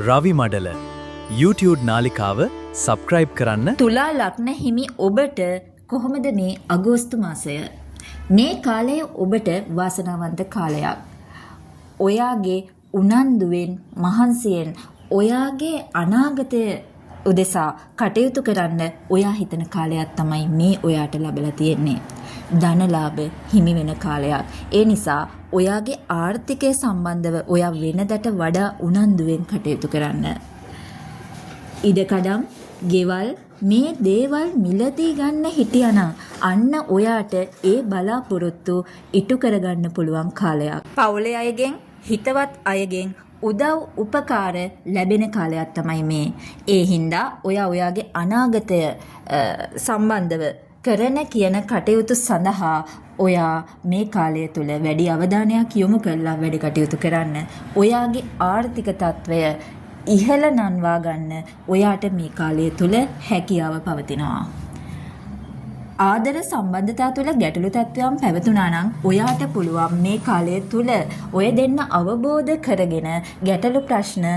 රවි මඩල YouTube නාලිකාව subscribe කරන්න. තුලා ලග්න හිමි ඔබට කොහොමද මේ අගෝස්තු මාසය? මේ කාලය ඔබට වාසනාවන්ත කාලයක්. ඔයාගේ උනන්දුවෙන් මහන්සියෙන් ඔයාගේ අනාගතය උදෙසා කටයුතු කරන්න ඔයා හිතන කාලයක් තමයි මේ ඔයාට ලැබලා තියෙන්නේ. ධනලාභ හිමි වෙන කාලයක්. ඒ නිසා ඔයාගේ ආර්ථිකය සම්බන්ධව ඔයා වෙනදට වඩා උනන්දුවෙන් කටයුතු කරන්න. ඉඩකඩම්, ගෙවල් මේ දේවල් මිලදී ගන්න හිටියානම් අන්න ඔයාට ඒ බලාපොරොත්තු ඉටු කරගන්න පුළුවන් කාලයක්. පවුලේ අයගෙන්, හිතවත් අයගෙන් උදව් උපකාර ලැබෙන කාලයක් තමයි මේ. ඒ හින්දා ඔයාගේ අනාගතය සම්බන්ධව කරන කියන කටයුතු සඳහා ඔයා මේ කාලය තුල වැඩි අවධානයක් යොමු කරලා වැඩ කටයුතු කරන්න. ඔයාගේ ආර්ථික තත්ත්වය ඉහළ නංවා ගන්න ඔයාට මේ කාලය තුල හැකියාව පවතිනවා. ආදර සම්බන්ධතා තුළ ගැටලු තත්ත්වයන් පැවතුණා නම් ඔයාට පුළුවන් මේ කාලය තුල ඔය දෙන්න අවබෝධ කරගෙන ගැටලු ප්‍රශ්න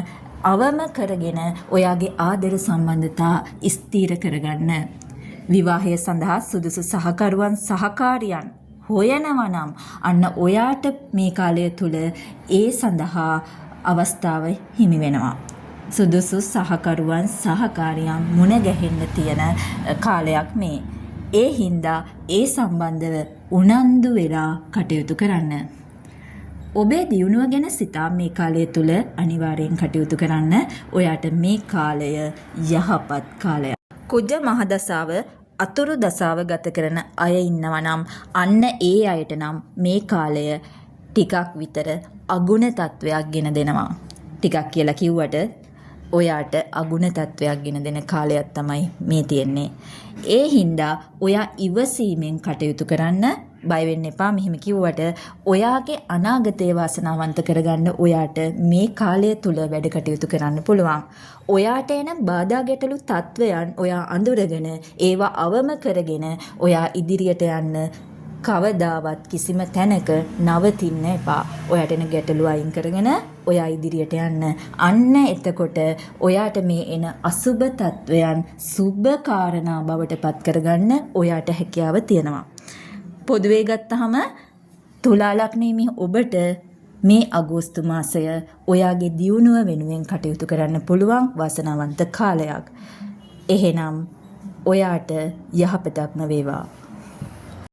අවම කරගෙන ඔයාගේ ආදර සම්බන්ධතා ස්ථිර කරගන්න. විවාහය සඳහා සුදුසු සහකරුවන් සහකාරියන් හොයනවා නම් අන්න ඔයාට මේ කාලය තුල ඒ සඳහා අවස්ථාව හිමි වෙනවා. සුදුසු සහකරුවන් සහකාරියන් මුණ ගැහෙන්න තියෙන කාලයක් මේ. ඒ හින්දා ඒ සම්බන්ධව උනන්දු වෙලා කටයුතු කරන්න. ඔබේ දියුණුව ගැන සිතා මේ කාලය තුල අනිවාර්යෙන් කටයුතු කරන්න. ඔයාට මේ කාලය යහපත් කාලයක්. කුජ මහදසාව අතුරු දසාව ගත කරන අය ඉන්නවා නම් අන්න ඒ අයට නම් මේ කාලය ටිකක් විතර අගුණ තත්වයක් ගෙන දෙනවා. ටිකක් කියලා කිව්වට ඔයාට අගුණ තත්වයක් ගෙන දෙන කාලයක් තමයි මේ තියෙන්නේ. ඒ හින්දා ඔයා ඉවසීමෙන් කටයුතු කරන්න. බය වෙන්න එපා. මෙහෙම කිව්වට ඔයාගේ අනාගතය වාසනාවන්ත කරගන්න ඔයාට මේ කාලය තුල වැඩ කටයුතු කරන්න පුළුවන්. ඔයාට එන බාධා ගැටලු තත්වයන් ඔයා අඳුරගෙන ඒවා අවම කරගෙන ඔයා ඉදිරියට යන්න කවදාවත් කිසිම තැනක නවතින්න එපා. ඔයාට එන ගැටලු අයින් කරගෙන ඔයා ඉදිරියට යන්න. අන්න එතකොට ඔයාට මේ එන අසුබ තත්වයන් සුබ කාරණා බවට පත් කරගන්න ඔයාට හැකියාව තියෙනවා. පොදුවේ ගත්තහම තුලා ලග්නෙමි ඔබට මේ අගෝස්තු මාසය ඔයාගේ දියුණුව වෙනුවෙන් කටයුතු කරන්න පුළුවන් වාසනාවන්ත කාලයක්. එහෙනම් ඔයාට යහපතක්ම වේවා.